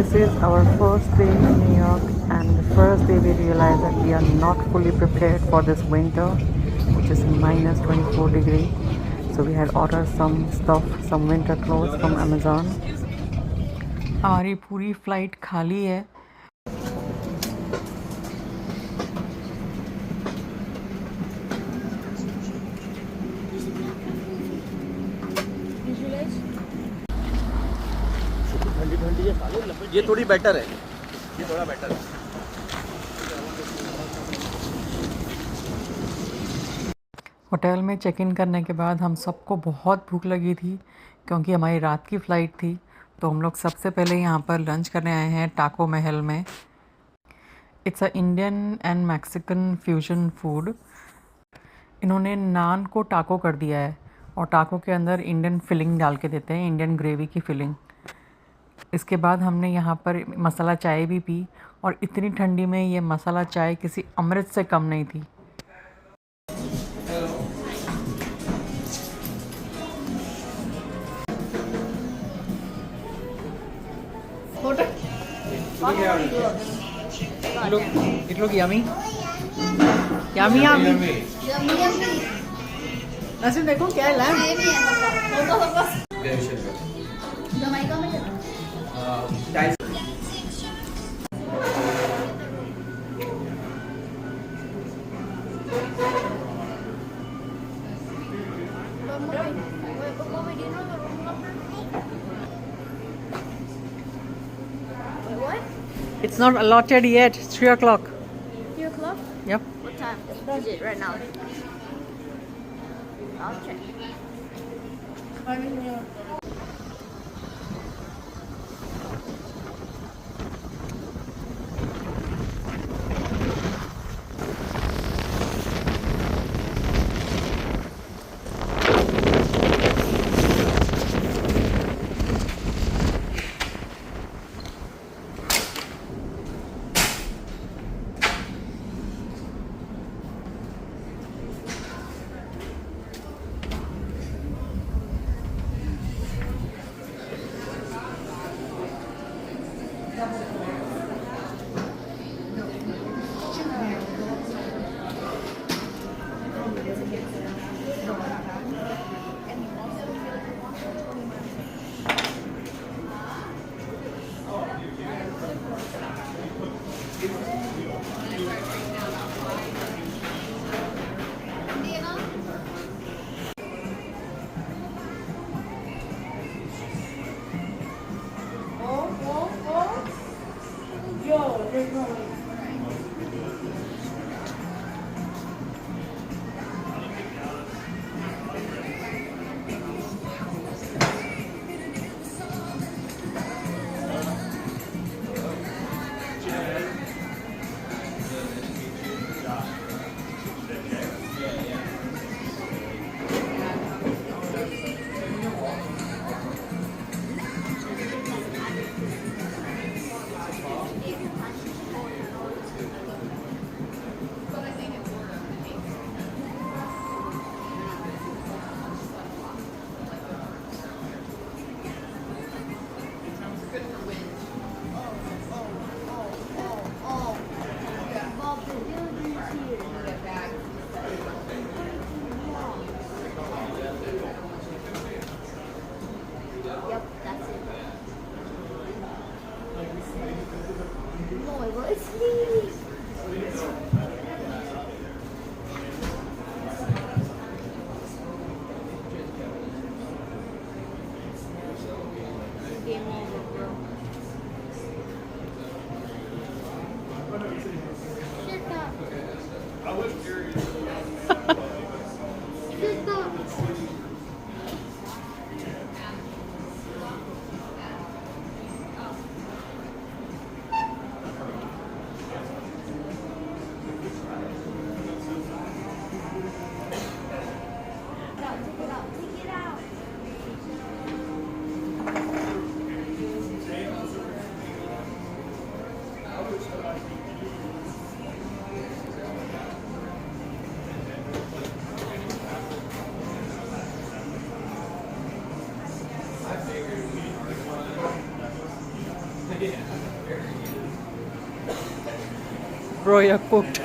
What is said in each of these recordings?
This is our first day in New York, and the first day we realized that we are not fully prepared for this winter, which is minus 24 degree. So we had ordered some stuff, some winter clothes from Amazon. हमारी पूरी flight खाली है. ये थोड़ी better है, ये थोड़ा better है. होटल में चेक इन करने के बाद हम सबको बहुत भूख लगी थी क्योंकि हमारी रात की फ़्लाइट थी. तो हम लोग सबसे पहले यहाँ पर लंच करने आए हैं टाको महल में. It's a Indian and Mexican fusion food. इन्होंने नान को टाको कर दिया है और टाको के अंदर इंडियन फिलिंग डाल के देते हैं, इंडियन ग्रेवी की फिलिंग. इसके बाद हमने यहाँ पर मसाला चाय भी पी और इतनी ठंडी में ये मसाला चाय किसी अमृत से कम नहीं थी. It look yummy. Yummy yummy. Naseem देखो क्या है lamb. It's not allotted yet. It's 3 o'clock. 3 o'clock? Yep. What time is it right now? I'll check. Bro, you're cooked.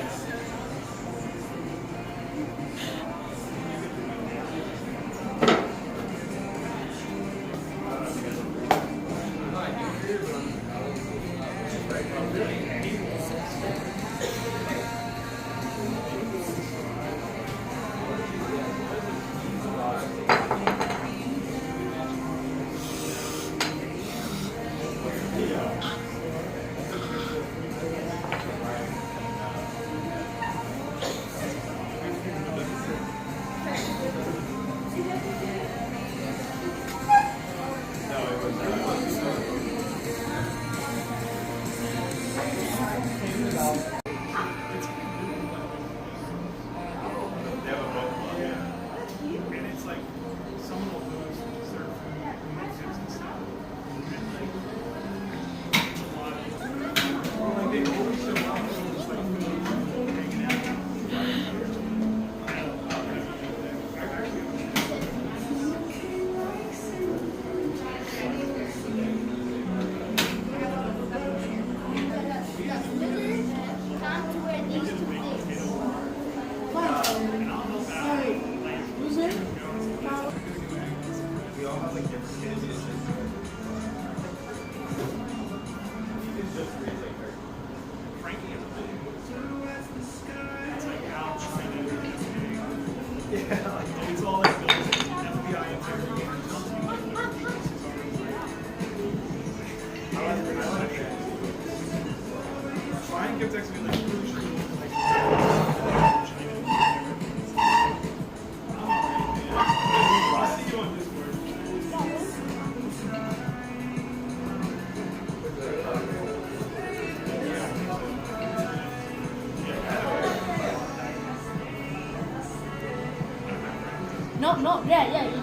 No, no, yeah. You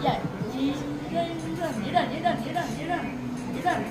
done.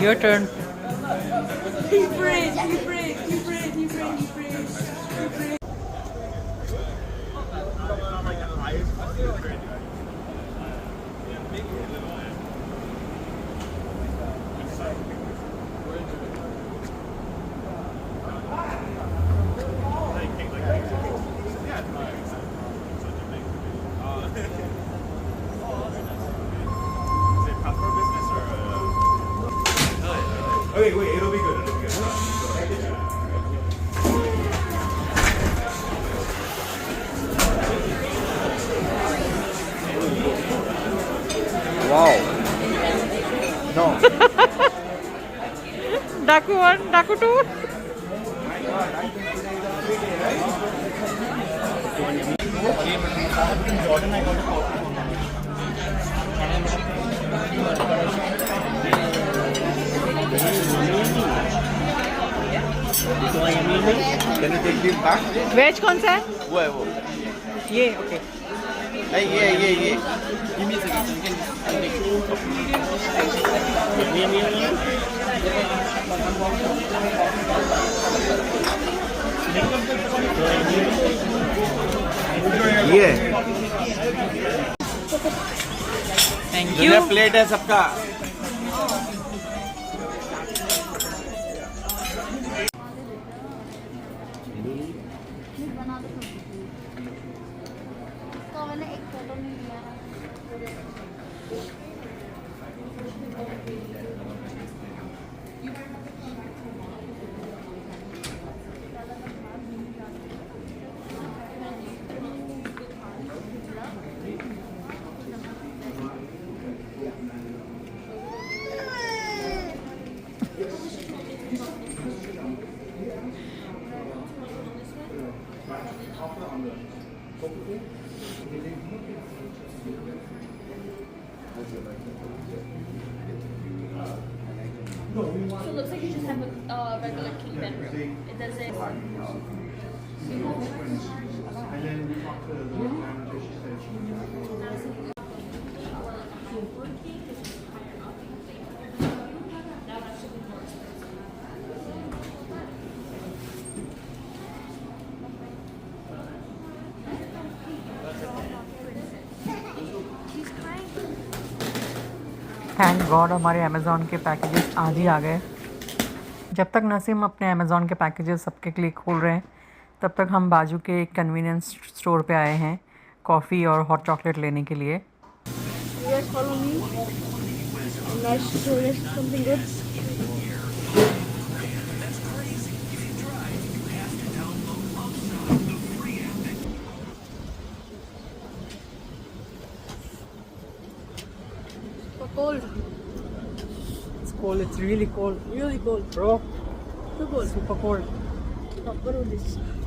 Your turn. He breathed. Okay, wait, it'll be good. Wow. No. Daku 1, Daku 2. Can you take this back? Veg कौन सा है? वो है वो. ये okay. नहीं ये. ये थैंक ये प्लेट है सबका तो मैंने एक फोटो नहीं लिया है So it looks like you just have a regular key bedroom. It doesn't. Thank God हमारे अमेज़ॉन के पैकेजेस आज ही आ गए। जब तक नसीम अपने अमेज़ॉन के पैकेजेस सबके लिए खोल रहे हैं तब तक हम बाजू के एक कन्वीनियंस स्टोर पे आए हैं कॉफ़ी और हॉट चॉकलेट लेने के लिए। You guys follow me and let's show you something good. So cold, It's cold, it's really cold. really cold, Bro, so cold. super cold. Proper with this.